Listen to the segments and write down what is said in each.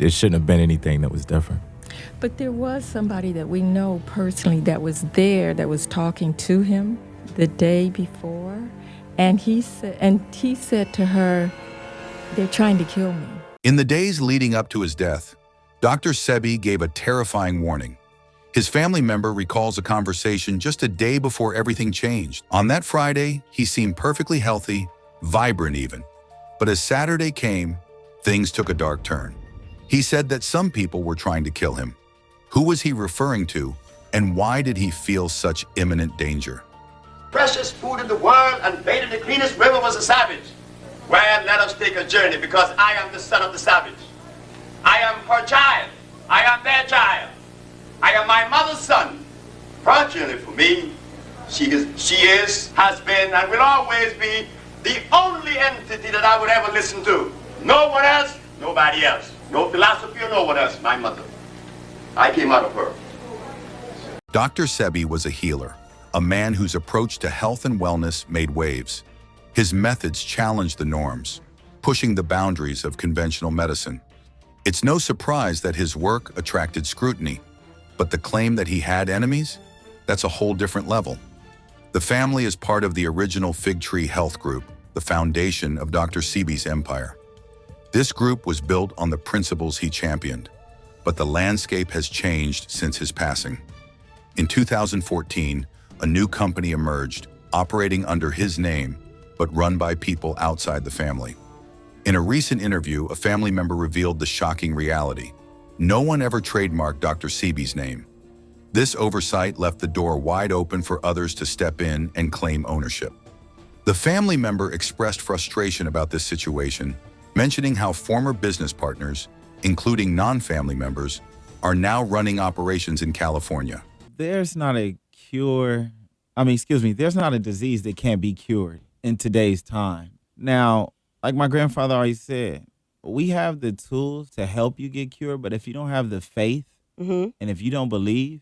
it shouldn't have been anything that was different. But there was somebody that we know personally that was there, that was talking to him the day before, and he said to her, "They're trying to kill me." In the days leading up to his death, Dr. Sebi gave a terrifying warning. His family member recalls a conversation just a day before everything changed. On that Friday, he seemed perfectly healthy, vibrant even. But as Saturday came, things took a dark turn. He said that some people were trying to kill him. Who was he referring to, and why did he feel such imminent danger? Precious food in the world and bathed in the cleanest river was a savage. Well, let us take a journey, because I am the son of the savage. I am her child. I am their child. I am my mother's son. Fortunately for me, she is, has been, and will always be the only entity that I would ever listen to. No one else, nobody else. No philosophy or no one else, my mother. I came out of her. Dr. Sebi was a healer, a man whose approach to health and wellness made waves. His methods challenged the norms, pushing the boundaries of conventional medicine. It's no surprise that his work attracted scrutiny, but the claim that he had enemies? That's a whole different level. The family is part of the original Fig Tree Health Group, the foundation of Dr. Sebi's empire. This group was built on the principles he championed, but the landscape has changed since his passing. In 2014, a new company emerged, operating under his name, but run by people outside the family. In a recent interview, a family member revealed the shocking reality. No one ever trademarked Dr. Sebi's name. This oversight left the door wide open for others to step in and claim ownership. The family member expressed frustration about this situation, mentioning how former business partners, including non-family members, are now running operations in California. There's not a there's not a disease that can't be cured in today's time. Now, like my grandfather always said, we have the tools to help you get cured, but if you don't have the faith and if you don't believe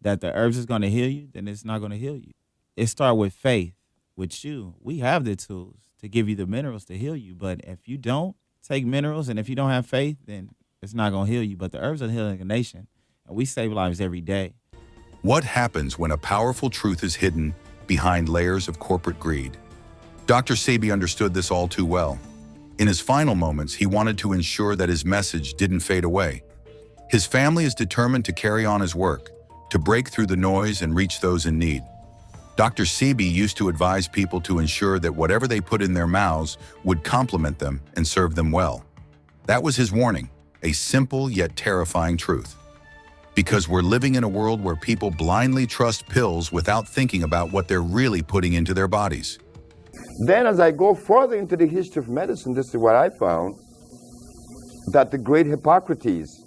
that the herbs is going to heal you, then it's not going to heal you. It starts with faith. With you, we have the tools to give you the minerals to heal you, but if you don't take minerals and if you don't have faith, then it's not going to heal you. But the herbs are healing a nation, and we save lives every day. What happens when a powerful truth is hidden behind layers of corporate greed? Dr. Sebi understood this all too well. In his final moments, he wanted to ensure that his message didn't fade away. His family is determined to carry on his work, to break through the noise and reach those in need. Dr. Sebi used to advise people to ensure that whatever they put in their mouths would complement them and serve them well. That was his warning, a simple yet terrifying truth. Because we're living in a world where people blindly trust pills without thinking about what they're really putting into their bodies. Then as I go further into the history of medicine, this is what I found, that the great Hippocrates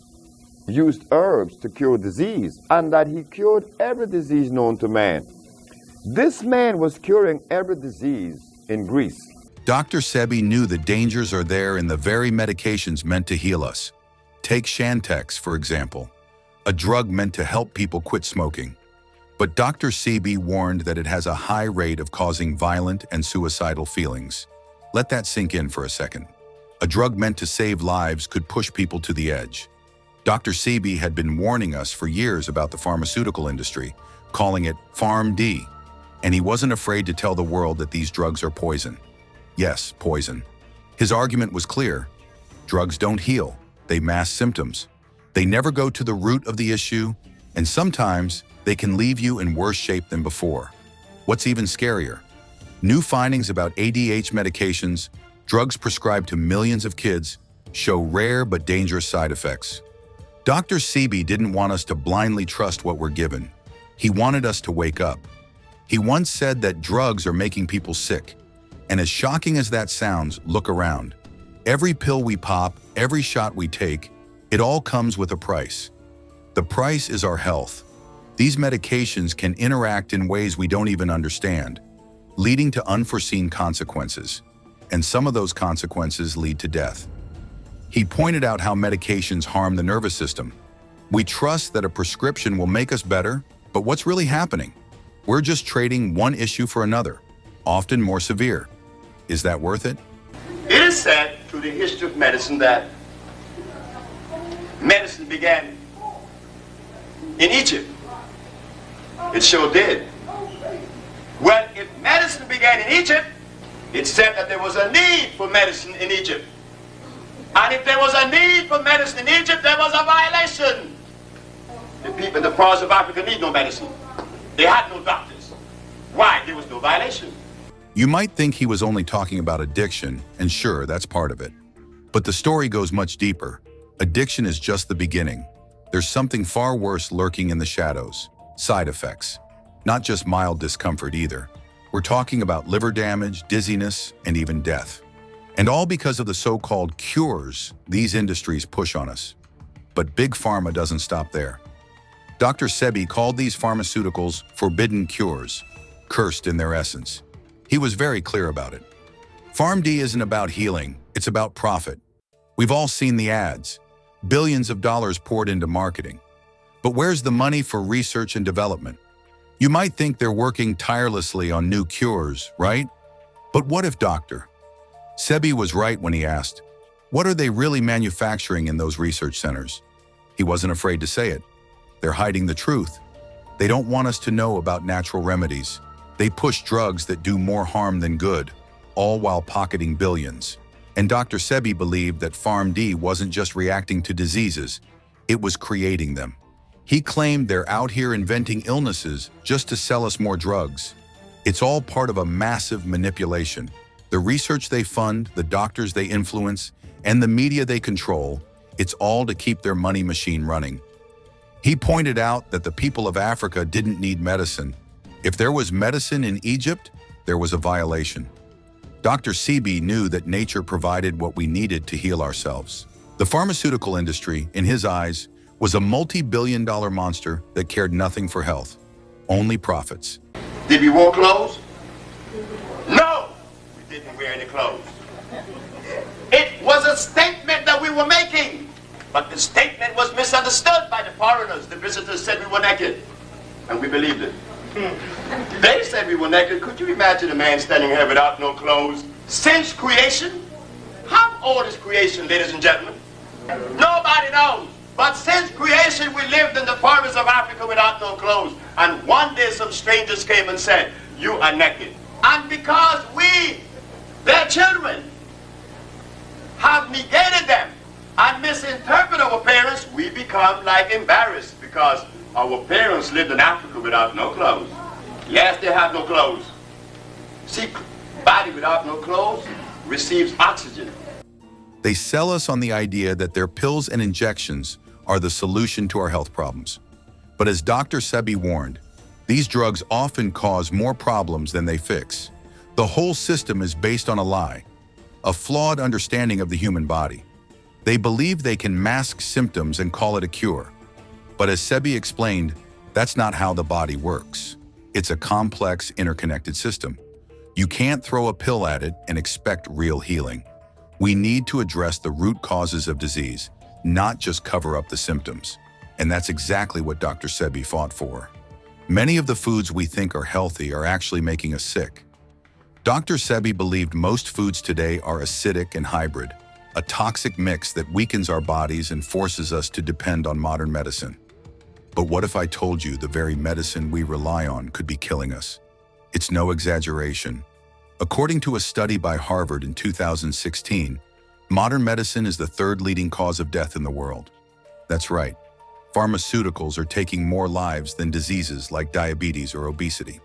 used herbs to cure disease, and that he cured every disease known to man. This man was curing every disease in Greece. Dr. Sebi knew the dangers are there in the very medications meant to heal us. Take Chantix, for example, a drug meant to help people quit smoking. But Dr. Sebi warned that it has a high rate of causing violent and suicidal feelings. Let that sink in for a second. A drug meant to save lives could push people to the edge. Dr. Sebi had been warning us for years about the pharmaceutical industry, calling it PharmD, and he wasn't afraid to tell the world that these drugs are poison. Yes, poison. His argument was clear. Drugs don't heal, they mask symptoms. They never go to the root of the issue, and sometimes they can leave you in worse shape than before. What's even scarier? New findings about ADHD medications, drugs prescribed to millions of kids, show rare but dangerous side effects. Dr. Sebi didn't want us to blindly trust what we're given. He wanted us to wake up. He once said that drugs are making people sick. And as shocking as that sounds, look around. Every pill we pop, every shot we take, it all comes with a price. The price is our health. These medications can interact in ways we don't even understand, leading to unforeseen consequences. And some of those consequences lead to death. He pointed out how medications harm the nervous system. We trust that a prescription will make us better, but what's really happening? We're just trading one issue for another, often more severe. Is that worth it? It is said through the history of medicine that medicine began in Egypt? It sure did. Well, if medicine began in Egypt, it said that there was a need for medicine in Egypt. And if there was a need for medicine in Egypt, there was a violation. The people in the parts of Africa need no medicine. They had no doctors. Why? There was no violation. You might think he was only talking about addiction, and sure, that's part of it. But the story goes much deeper. Addiction is just the beginning. There's something far worse lurking in the shadows. Side effects. Not just mild discomfort either. We're talking about liver damage, dizziness, and even death. And all because of the so-called cures these industries push on us. But Big Pharma doesn't stop there. Dr. Sebi called these pharmaceuticals forbidden cures, cursed in their essence. He was very clear about it. PharmD isn't about healing, it's about profit. We've all seen the ads. Billions of dollars poured into marketing. But where's the money for research and development? You might think they're working tirelessly on new cures, right? But what if Dr. Sebi was right when he asked, what are they really manufacturing in those research centers? He wasn't afraid to say it. They're hiding the truth. They don't want us to know about natural remedies. They push drugs that do more harm than good, all while pocketing billions. And Dr. Sebi believed that PharmD wasn't just reacting to diseases, it was creating them. He claimed they're out here inventing illnesses just to sell us more drugs. It's all part of a massive manipulation. The research they fund, the doctors they influence, and the media they control, it's all to keep their money machine running. He pointed out that the people of Africa didn't need medicine. If there was medicine in Egypt, there was a violation. Dr. Sebi knew that nature provided what we needed to heal ourselves. The pharmaceutical industry, in his eyes, was a multi-billion-dollar monster that cared nothing for health, only profits. Did we wear clothes? No, we didn't wear any clothes. It was a statement that we were making, but the statement was misunderstood by the foreigners. The visitors said we were naked, and we believed it. They said we were naked. Could you imagine a man standing here without no clothes? Since creation? How old is creation, ladies and gentlemen? Nobody knows. But since creation, we lived in the forests of Africa without no clothes. And one day some strangers came and said, you are naked. And because we, their children, have negated them and misinterpreted our parents, we become like embarrassed because our parents lived in Africa without no clothes. Yes, they have no clothes. See, body without no clothes receives oxygen. They sell us on the idea that their pills and injections are the solution to our health problems. But as Dr. Sebi warned, these drugs often cause more problems than they fix. The whole system is based on a lie, a flawed understanding of the human body. They believe they can mask symptoms and call it a cure. But as Sebi explained, that's not how the body works. It's a complex, interconnected system. You can't throw a pill at it and expect real healing. We need to address the root causes of disease, not just cover up the symptoms. And that's exactly what Dr. Sebi fought for. Many of the foods we think are healthy are actually making us sick. Dr. Sebi believed most foods today are acidic and hybrid, a toxic mix that weakens our bodies and forces us to depend on modern medicine. But what if I told you the very medicine we rely on could be killing us? It's no exaggeration. According to a study by Harvard in 2016, modern medicine is the third leading cause of death in the world. That's right. Pharmaceuticals are taking more lives than diseases like diabetes or obesity.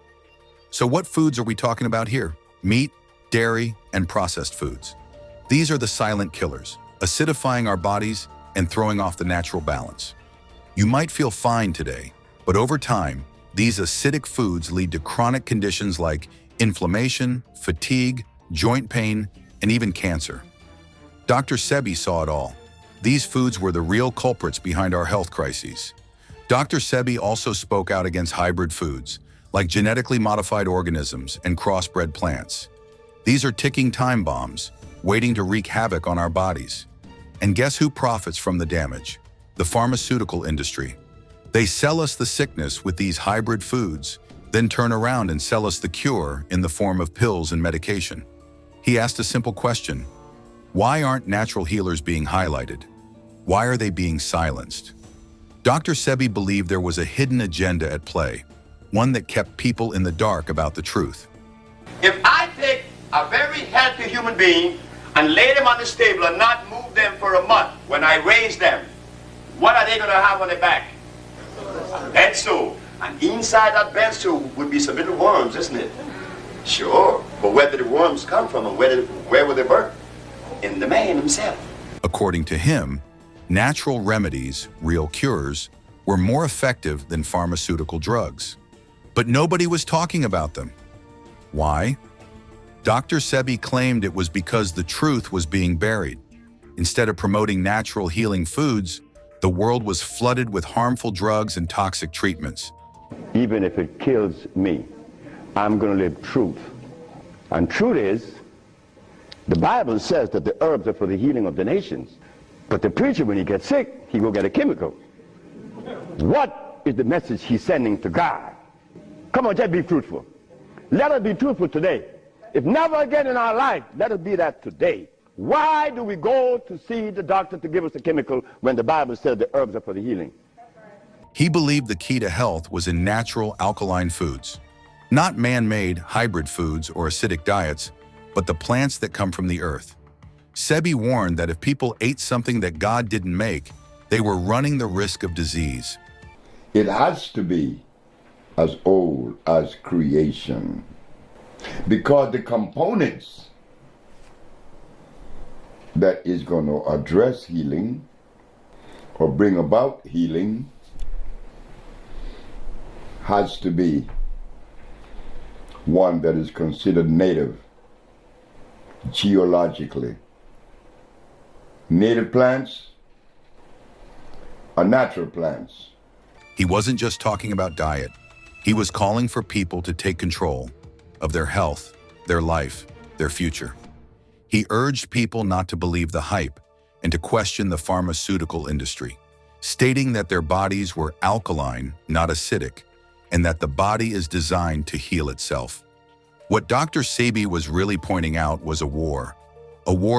So what foods are we talking about here? Meat, dairy, and processed foods. These are the silent killers, acidifying our bodies and throwing off the natural balance. You might feel fine today, but over time, these acidic foods lead to chronic conditions like inflammation, fatigue, joint pain, and even cancer. Dr. Sebi saw it all. These foods were the real culprits behind our health crises. Dr. Sebi also spoke out against hybrid foods, like genetically modified organisms and crossbred plants. These are ticking time bombs, waiting to wreak havoc on our bodies. And guess who profits from the damage? The pharmaceutical industry. They sell us the sickness with these hybrid foods, then turn around and sell us the cure in the form of pills and medication. He asked a simple question: why aren't natural healers being highlighted? Why are they being silenced? Dr. Sebi believed there was a hidden agenda at play, one that kept people in the dark about the truth. If I take a very healthy human being and lay them on the table and not move them for a month, when I raise them, what are they going to have on their back? A bed stool. And inside that bed stool would be some little worms, isn't it? Sure. But where did the worms come from and where were they birthed? In the man himself. According to him, natural remedies, real cures, were more effective than pharmaceutical drugs. But nobody was talking about them. Why? Dr. Sebi claimed it was because the truth was being buried. Instead of promoting natural healing foods, the world was flooded with harmful drugs and toxic treatments. Even if it kills me, I'm going to live truth. And truth is, the Bible says that the herbs are for the healing of the nations. But the preacher, when he gets sick, he will get a chemical. What is the message he's sending to God? Come on, just be truthful. Let us be truthful today. If never again in our life, let us be that today. Why do we go to see the doctor to give us a chemical when the Bible says the herbs are for the healing? He believed the key to health was in natural alkaline foods, not man-made hybrid foods or acidic diets, but the plants that come from the earth. Sebi warned that if people ate something that God didn't make, they were running the risk of disease. It has to be as old as creation, because the components that is going to address healing or bring about healing has to be one that is considered native geologically. Native plants are natural plants. He wasn't just talking about diet. He was calling for people to take control of their health, their life, their future. He urged people not to believe the hype and to question the pharmaceutical industry, stating that their bodies were alkaline, not acidic, and that the body is designed to heal itself. What Dr. Sebi was really pointing out was a war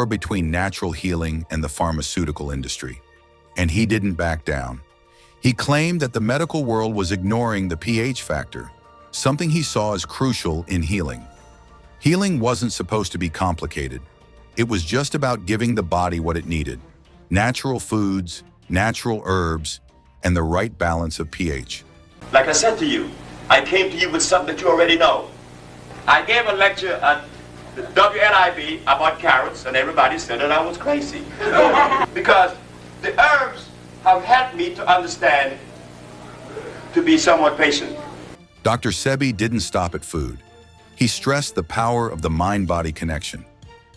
between natural healing and the pharmaceutical industry. And he didn't back down. He claimed that the medical world was ignoring the pH factor, something he saw as crucial in healing. Healing wasn't supposed to be complicated. It was just about giving the body what it needed: natural foods, natural herbs, and the right balance of pH. Like I said to you, I came to you with something that you already know. I gave a lecture at the WNIB about carrots, and everybody said that I was crazy. Because the herbs have helped me to understand, to be somewhat patient. Dr. Sebi didn't stop at food. He stressed the power of the mind-body connection.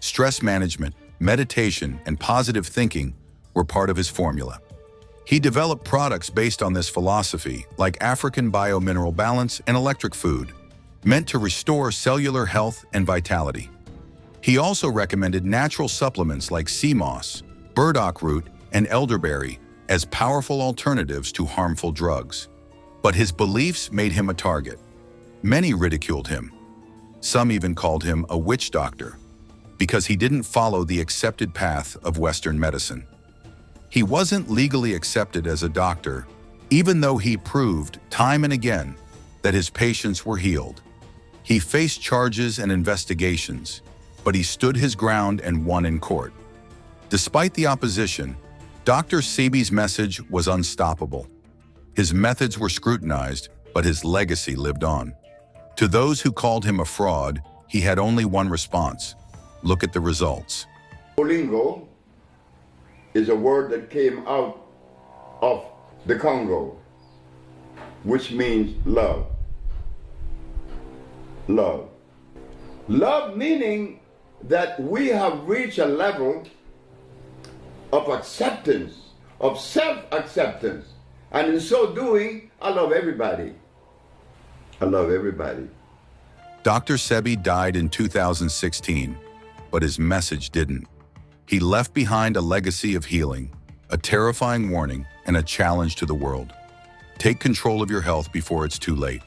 Stress management, meditation, and positive thinking were part of his formula. He developed products based on this philosophy, like African biomineral balance and electric food, meant to restore cellular health and vitality. He also recommended natural supplements like sea moss, burdock root, and elderberry as powerful alternatives to harmful drugs. But his beliefs made him a target. Many ridiculed him. Some even called him a witch doctor, because he didn't follow the accepted path of Western medicine. He wasn't legally accepted as a doctor, even though he proved time and again that his patients were healed. He faced charges and investigations, but he stood his ground and won in court. Despite the opposition, Dr. Sebi's message was unstoppable. His methods were scrutinized, but his legacy lived on. To those who called him a fraud, he had only one response: look at the results. Olingo is a word that came out of the Congo, which means love. Love. Love meaning that we have reached a level of acceptance, of self-acceptance. And in so doing, I love everybody. I love everybody. Dr. Sebi died in 2016, but his message didn't. He left behind a legacy of healing, a terrifying warning, and a challenge to the world. Take control of your health before it's too late.